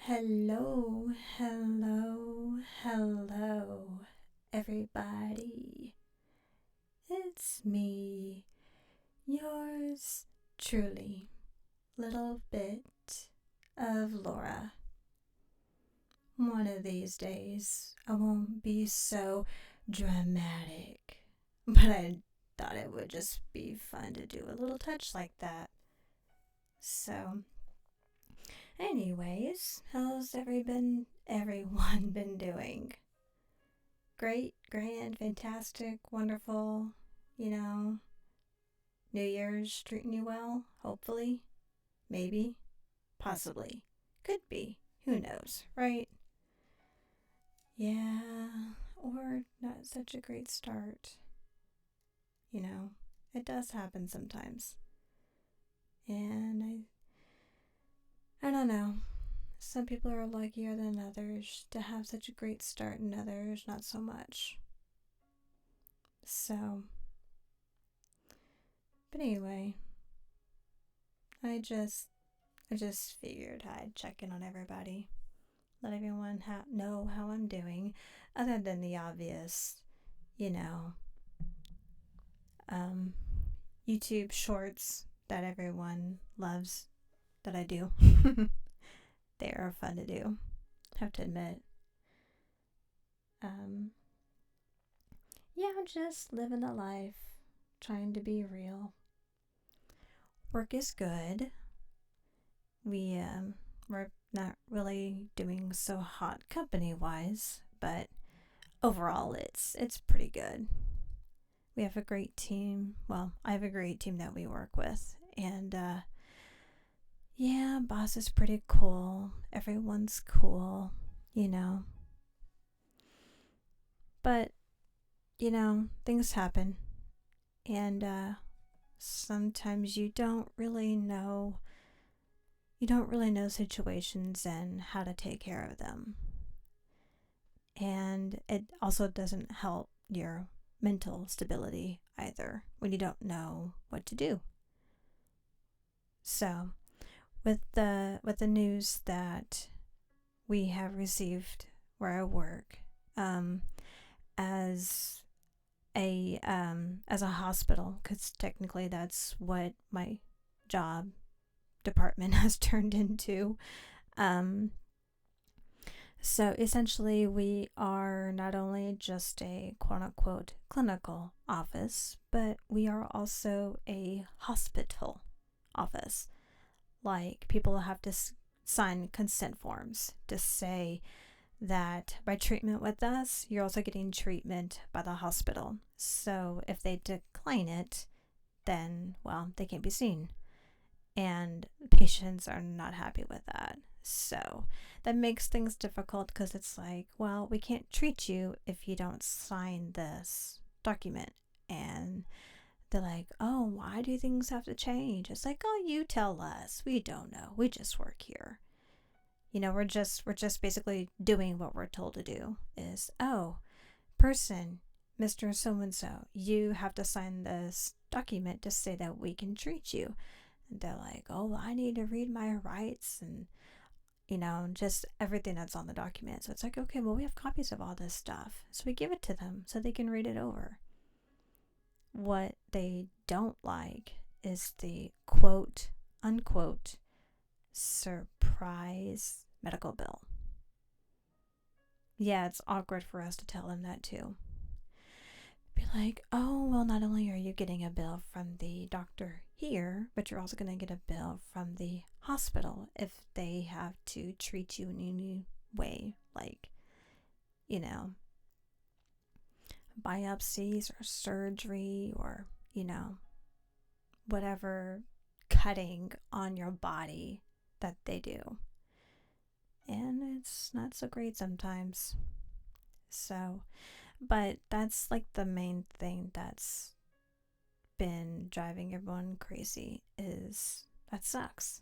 Hello, hello, hello, everybody. It's me, yours truly, little bit of Laura. One of these days, I won't be so dramatic, but I thought it would just be fun to do a little touch like that. So, anyways, how's everyone been doing? Great, grand, fantastic, wonderful, you know, New Year's treating you well, hopefully, maybe, possibly, could be, who knows, right? Yeah, or not such a great start, you know, it does happen sometimes. And I don't know, some people are luckier than others to have such a great start, and others not so much. So, but anyway, I just I just figured I'd check in on everybody, let everyone know how I'm doing, other than the obvious, you know, um, YouTube shorts that everyone loves that I do. They are fun to do, have to admit. Um, yeah, I'm just living a life, trying to be real. Work is good. We're not really doing so hot company wise, but overall it's pretty good. We have a great team. Well, I have a great team that we work with, and yeah, boss is pretty cool. Everyone's cool, you know. But things happen, and sometimes you don't really know situations and how to take care of them, and it also doesn't help your mental stability either when you don't know what to do. So, with the news that we have received where I work, um, as as a hospital, because technically that's what my job department has turned into. Um, so essentially, we are not only just a quote unquote clinical office, but we are also a hospital office. Like, people have to sign consent forms to say that by treatment with us, you're also getting treatment by the hospital. So if they decline it, then, well, they can't be seen. And patients are not happy with that. So that makes things difficult because it's like, well, we can't treat you if you don't sign this document. And they're like, oh, why do things have to change? It's like, oh, you tell us. We don't know. We just work here. We're just basically doing what we're told to do. Is, oh, person, Mr. So and so, you have to sign this document to say that we can treat you. And they're like, oh, I need to read my rights and just everything that's on the document. So it's like, okay, well, we have copies of all this stuff. So we give it to them so they can read it over. What they don't like is the quote unquote surprise medical bill. Yeah, it's awkward for us to tell them that too. Be like, oh, well, not only are you getting a bill from the doctor here, but you're also going to get a bill from the hospital if they have to treat you in any way, like, you know, biopsies or surgery or, whatever cutting on your body that they do. And it's not so great sometimes. So, but that's like the main thing that's been driving everyone crazy is that sucks.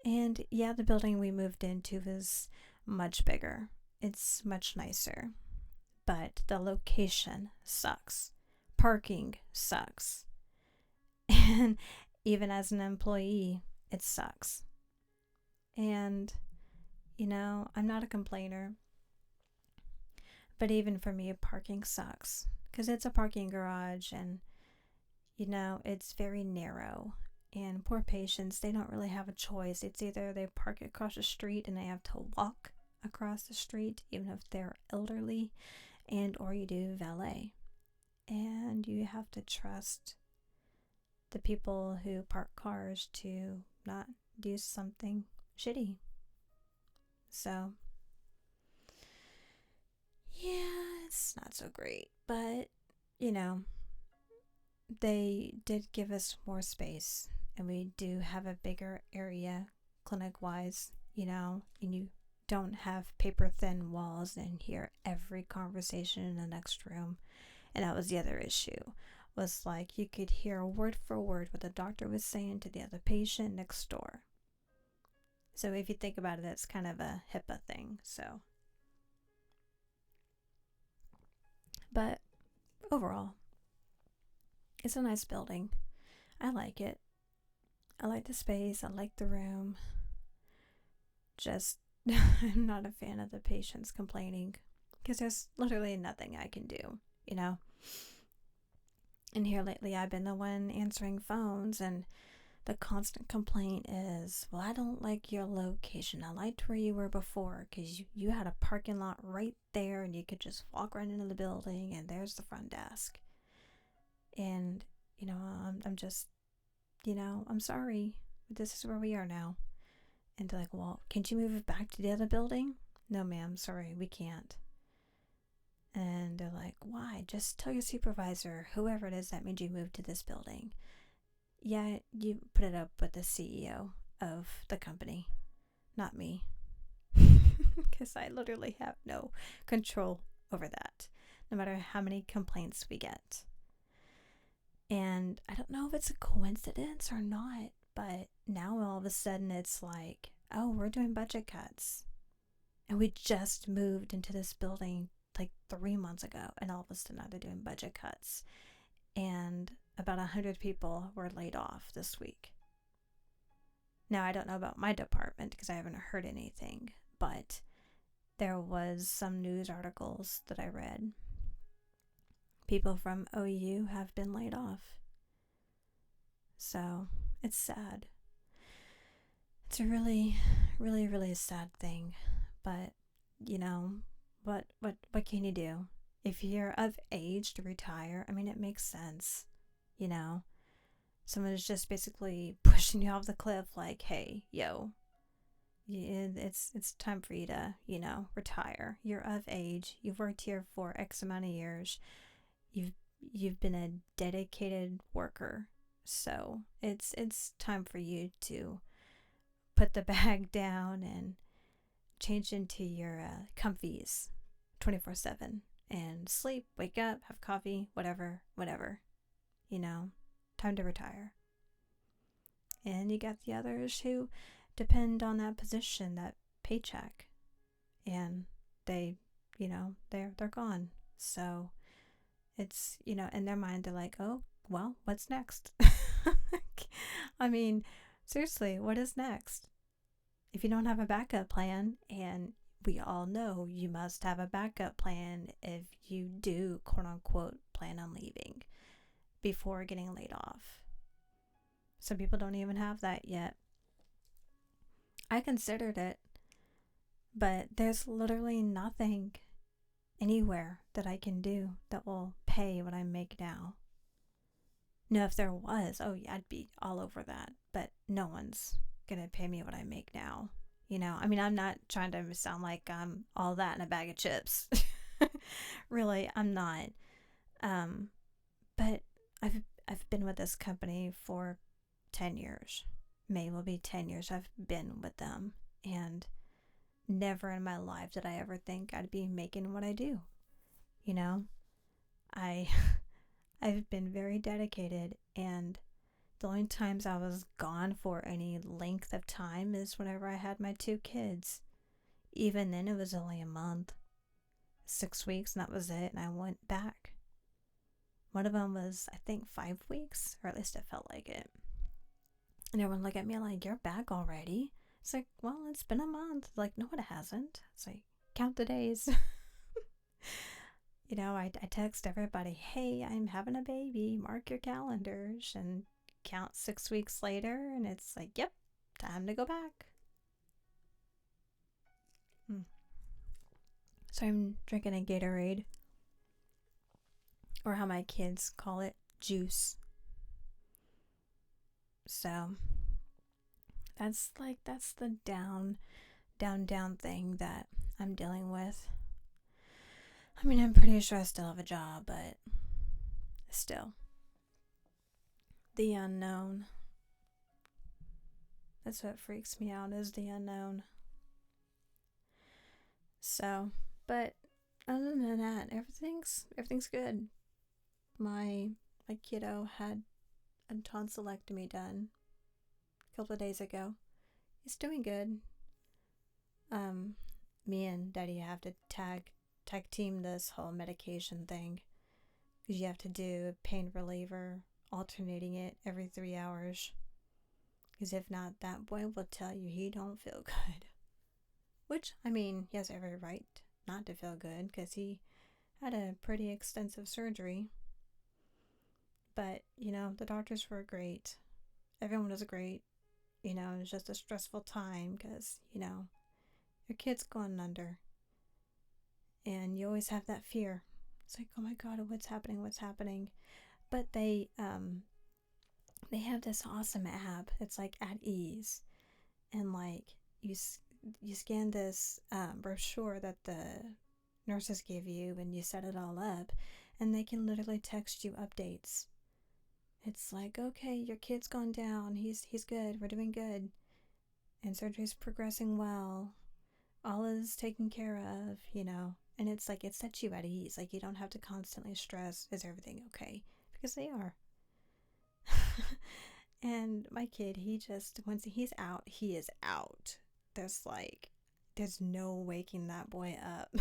And yeah, the building we moved into is much bigger. It's much nicer. But the location sucks. Parking sucks. And even as an employee, it sucks. And I'm not a complainer, but even for me, parking sucks because it's a parking garage and, it's very narrow. And poor patients, they don't really have a choice. It's either they park across the street and they have to walk across the street, even if they're elderly, and or you do valet. And you have to trust the people who park cars to not do something shitty. So, yeah, it's not so great. But, you know, they did give us more space, and we do have a bigger area clinic wise, and you don't have paper thin walls and hear every conversation in the next room. And that was the other issue, was like you could hear word for word what the doctor was saying to the other patient next door. So if you think about it, it's kind of a HIPAA thing. So, but overall, it's a nice building. I like it. I like the space. I like the room. Just, I'm not a fan of the patients complaining because there's literally nothing I can do, And here lately, I've been the one answering phones, and the constant complaint is, well, I don't like your location. I liked where you were before because you had a parking lot right there and you could just walk right into the building and there's the front desk. And, I'm just, I'm sorry, but this is where we are now. And they're like, well, can't you move it back to the other building? No, ma'am, sorry, we can't. And they're like, why? Just tell your supervisor, whoever it is, that made you move to this building. Yeah, you put it up with the CEO of the company, not me. Because I literally have no control over that, no matter how many complaints we get. And I don't know if it's a coincidence or not, but now all of a sudden it's like, oh, we're doing budget cuts. And we just moved into this building like 3 months ago, and all of a sudden now they're doing budget cuts. And about 100 people were laid off this week. Now, I don't know about my department because I haven't heard anything, but there was some news articles that I read. People from OU have been laid off. So, it's sad. It's a really, really, really sad thing. But, what can you do? If you're of age to retire, I mean, it makes sense. Someone is just basically pushing you off the cliff like, hey, yo, it's time for you to, retire. You're of age. You've worked here for X amount of years. You've been a dedicated worker. So it's time for you to put the bag down and change into your comfies 24/7 and sleep, wake up, have coffee, whatever. Time to retire. And you got the others who depend on that position, that paycheck, and they're gone. So it's, in their mind, they're like, oh, well, what's next? I mean, seriously, what is next? If you don't have a backup plan, and we all know you must have a backup plan if you do, quote unquote, plan on leaving before getting laid off. Some people don't even have that yet. I considered it, but there's literally nothing anywhere that I can do that will pay what I make now. No, if there was, oh yeah, I'd be all over that. But no one's gonna pay me what I make now. I mean, I'm not trying to sound like I'm all that in a bag of chips. Really, I'm not. But I've been with this company for 10 years. May will be 10 years I've been with them, and never in my life did I ever think I'd be making what I do. I I've been very dedicated, and the only times I was gone for any length of time is whenever I had my 2 kids. Even then, it was only a month, 6 weeks, and that was it, and I went back. One of them was, I think, 5 weeks, or at least it felt like it. And everyone looked at me like, you're back already? It's like, well, it's been a month. Like, no, it hasn't. It's like, count the days. I text everybody, hey, I'm having a baby. Mark your calendars. And count 6 weeks later, and it's like, yep, time to go back. So I'm drinking a Gatorade, or how my kids call it, juice. So that's the down thing that I'm dealing with. I mean, I'm pretty sure I still have a job, but still. The unknown. That's what freaks me out, is the unknown. So, but other than that, everything's good. My kiddo had a tonsillectomy done a couple of days ago. He's doing good. Me and Daddy have to tag team this whole medication thing, because you have to do a pain reliever, alternating it every 3 hours. Because if not, that boy will tell you he don't feel good. Which, I mean, he has every right not to feel good, because he had a pretty extensive surgery. But, the doctors were great. Everyone was great. It was just a stressful time, because, your kid's going under. And you always have that fear. It's like, oh my God, what's happening? But they have this awesome app. It's like At Ease. And like, you scan this brochure that the nurses give you, and you set it all up, and they can literally text you updates. It's like, okay, your kid's gone down. He's good. We're doing good. And surgery's progressing well. All is taken care of, And it's like, it sets you at ease. Like, you don't have to constantly stress, is everything okay? Because they are. And my kid, once he's out, he is out. There's no waking that boy up.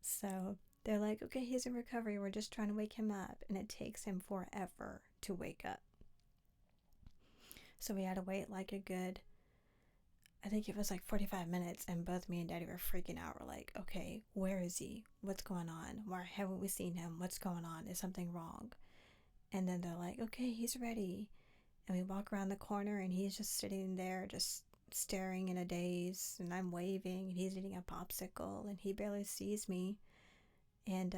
So they're like, okay, he's in recovery. We're just trying to wake him up. And it takes him forever to wake up. So we had to wait like a good, I think it was like 45 minutes. And both me and Daddy were freaking out. We're like, okay, where is he? What's going on? Why haven't we seen him? What's going on? Is something wrong? And then they're like, okay, he's ready. And we walk around the corner, and he's just sitting there, just staring in a daze. And I'm waving, and he's eating a popsicle, and he barely sees me. And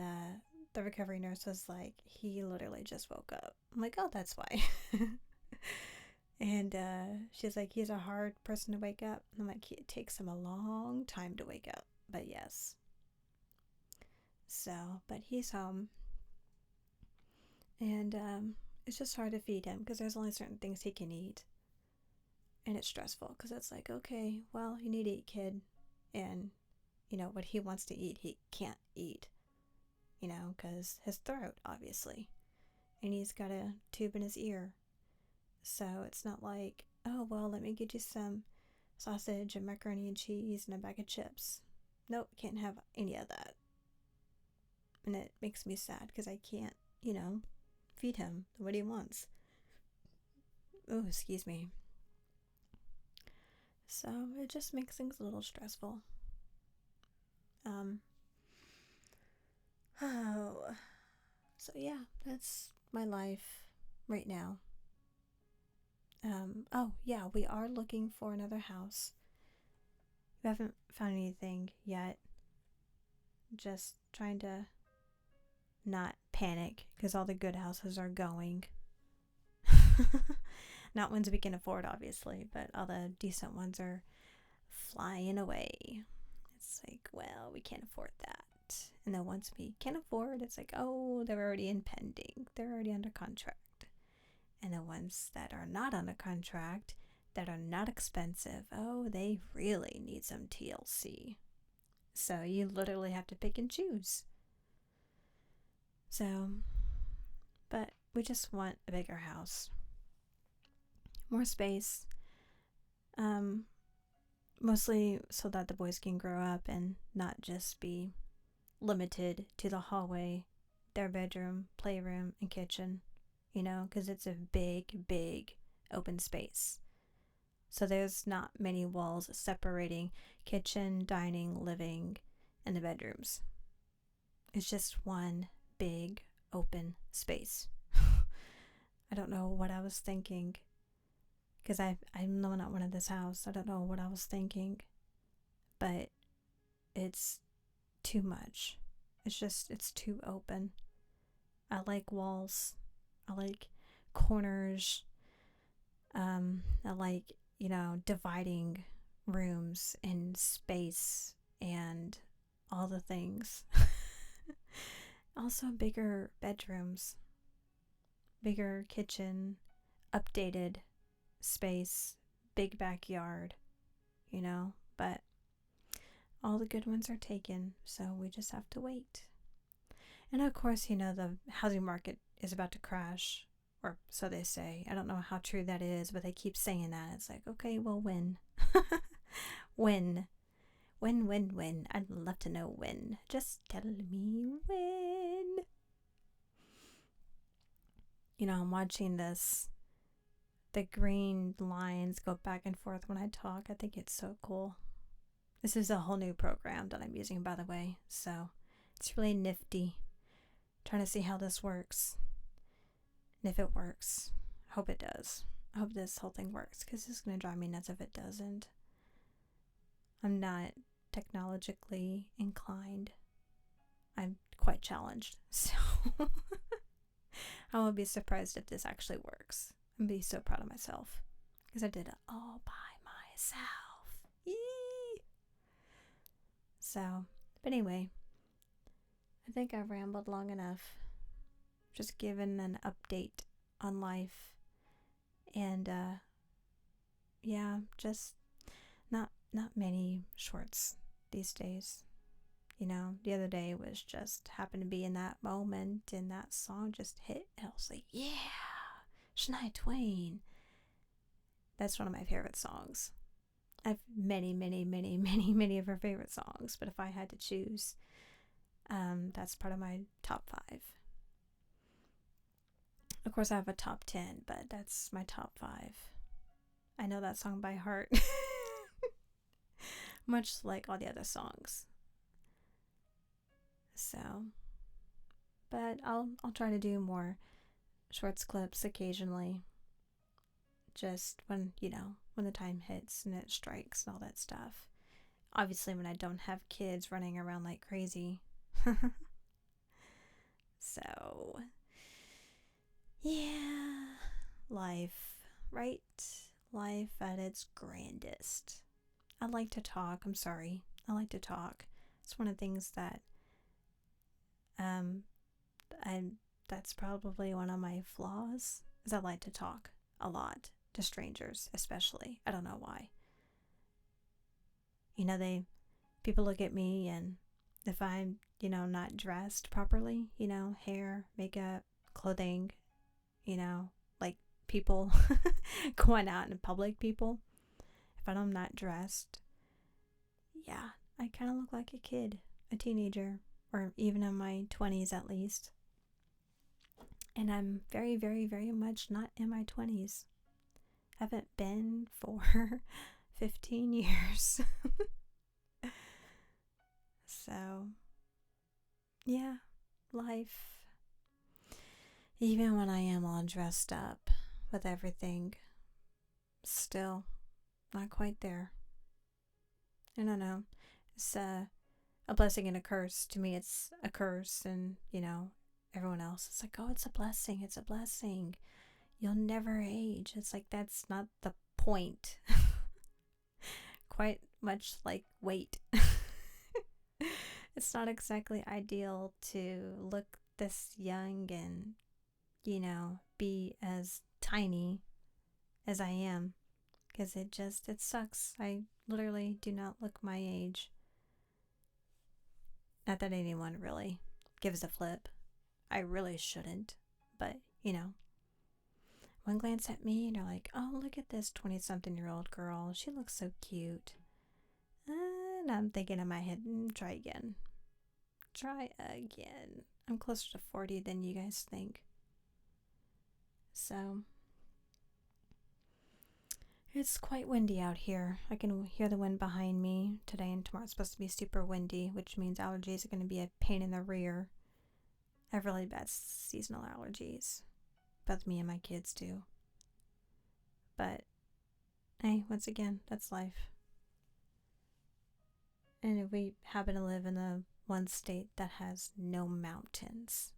the recovery nurse was like, he literally just woke up. I'm like, oh, that's why. And she's like, he's a hard person to wake up. I'm like, it takes him a long time to wake up. But yes. So, but he's home. And it's just hard to feed him, because there's only certain things he can eat. And it's stressful, because it's like, okay, well, you need to eat, kid. And, what he wants to eat, he can't eat. Because his throat, obviously. And he's got a tube in his ear. So it's not like, oh, well, let me get you some sausage and macaroni and cheese and a bag of chips. Nope, can't have any of that. And it makes me sad, because I can't, feed him what he wants. Oh, excuse me. So it just makes things a little stressful. So yeah, that's my life right now. Oh yeah, we are looking for another house. We haven't found anything yet. Just trying to not panic, because all the good houses are going. Not ones we can afford, obviously, but all the decent ones are flying away. It's like, well, we can't afford that. And then once we can afford, it's like, oh, they're already in pending. They're already under contract. And the ones that are not under contract, that are not expensive, oh, they really need some TLC. So you literally have to pick and choose. So, but we just want a bigger house. More space. Mostly so that the boys can grow up and not just be limited to the hallway, their bedroom, playroom, and kitchen, because it's a big, big open space. So there's not many walls separating kitchen, dining, living, and the bedrooms. It's just one big open space. I don't know what I was thinking, because I'm not one of this house. I don't know what I was thinking, but it's too much. It's too open. I like walls. I like corners. I like, dividing rooms and space and all the things. Also, bigger bedrooms, bigger kitchen, updated space, big backyard, but all the good ones are taken, so we just have to wait. And of course, the housing market is about to crash, or so they say. I don't know how true that is, but they keep saying that. It's like, okay, well, when? When? When? I'd love to know when. Just tell me when. I'm watching the green lines go back and forth when I talk. I think it's so cool. This is a whole new program that I'm using, by the way, so it's really nifty. Trying to see how this works. And if it works, I hope it does. I hope this whole thing works, because it's going to drive me nuts if it doesn't. I'm not technologically inclined. I'm quite challenged, so I won't be surprised if this actually works. I'm be so proud of myself, because I did it all by myself. Yee! So, but anyway, I think I've rambled long enough. Just giving an update on life, and just not many shorts these days. The other day was just happened to be in that moment, and that song just hit, and I was like, yeah, Shania Twain. That's one of my favorite songs. I have many, many, many, many, many of her favorite songs, but if I had to choose, that's part of my top 5. Of course, I have a top 10, but that's my top 5. I know that song by heart, much like all the other songs. So, but I'll try to do more shorts clips occasionally. Just when the time hits and it strikes and all that stuff. Obviously, when I don't have kids running around like crazy. So, yeah, life, right? Life at its grandest. I like to talk. I'm sorry. I like to talk. It's one of the things that that's probably one of my flaws, is I like to talk a lot to strangers, especially. I don't know why. People look at me, and if I'm, not dressed properly, hair, makeup, clothing, like people going out in public, people, if I'm not dressed, yeah, I kind of look like a kid, a teenager, or even in my 20s at least. And I'm very, very, very much not in my 20s. Haven't been for 15 years. So, yeah, life. Even when I am all dressed up with everything, still not quite there. I don't know. It's a blessing and a curse. To me, it's a curse, and everyone else, it's like, oh, it's a blessing. It's a blessing. You'll never age. It's like, that's not the point. Quite much like weight. It's not exactly ideal to look this young and, be as tiny as I am, because it sucks. I literally do not look my age. Not that anyone really gives a flip. I really shouldn't, but one glance at me and they're like, oh, look at this 20-something-year-old girl. She looks so cute. And I'm thinking in my head, try again. Try again. I'm closer to 40 than you guys think. So, It's quite windy out here. I can hear the wind behind me. Today and tomorrow it's supposed to be super windy, which means allergies are going to be a pain in the rear. I have really bad seasonal allergies. Both me and my kids do. But, hey, once again, that's life. And if we happen to live in the one state that has no mountains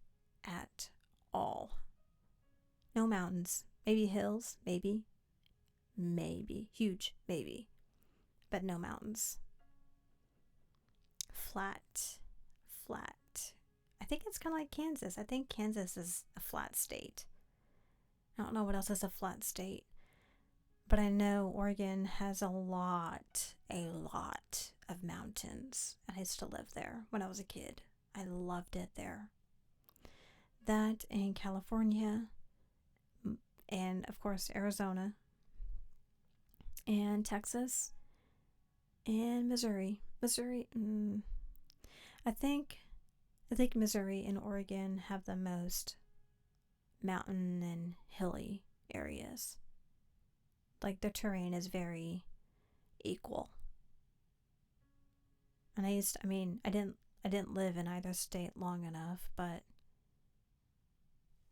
at all. No mountains. Maybe hills, maybe. Maybe. Huge, maybe. But no mountains. Flat. I think it's kind of like Kansas. I think Kansas is a flat state. I don't know what else is a flat state. But I know Oregon has a lot of mountains. I used to live there when I was a kid. I loved it there. That and California, and of course Arizona, and Texas, and Missouri. I think Missouri and Oregon have the most mountain and hilly areas. Like the terrain is very equal. And I didn't live in either state long enough, but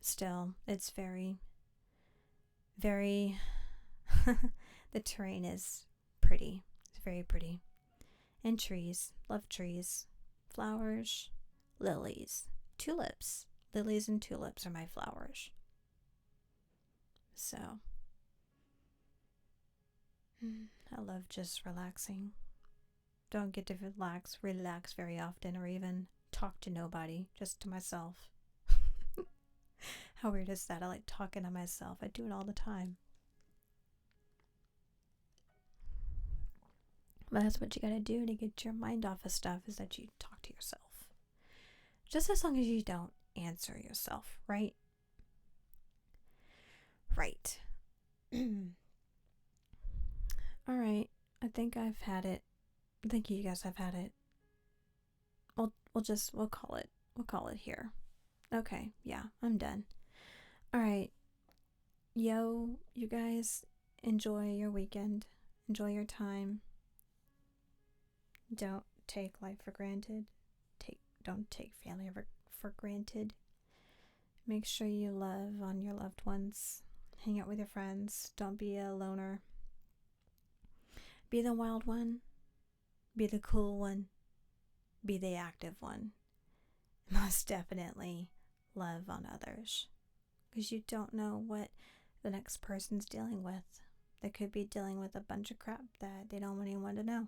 still, it's very, very, the terrain is pretty. It's very pretty. And trees. Love trees. Flowers. Lilies. Tulips. Lilies and tulips are my flowers. So, I love just relaxing. Don't get to relax very often, or even talk to nobody, just to myself. How weird is that? I like talking to myself. I do it all the time. But that's what you gotta do to get your mind off of stuff, is that you talk to yourself. Just as long as you don't answer yourself, right? Right. Alright. I think I've had it. I think you guys have had it. We'll call it. We'll call it here. Okay, yeah, I'm done. Alright. Yo, you guys, enjoy your weekend. Enjoy your time. Don't take life for granted. Don't take family for granted. Make sure you love on your loved ones. Hang out with your friends. Don't be a loner. Be the wild one. Be the cool one. Be the active one. Most definitely love on others. Because you don't know what the next person's dealing with. They could be dealing with a bunch of crap that they don't want anyone to know.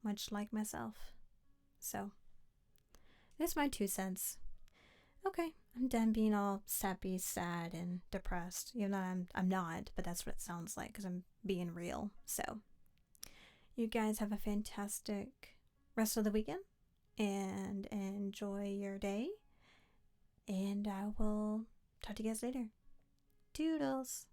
Much like myself. So, there's my 2 cents. Okay, I'm done being all sappy, sad, and depressed. Even though I'm not, but that's what it sounds like because I'm being real. So, you guys have a fantastic rest of the weekend and enjoy your day. And I will talk to you guys later. Toodles.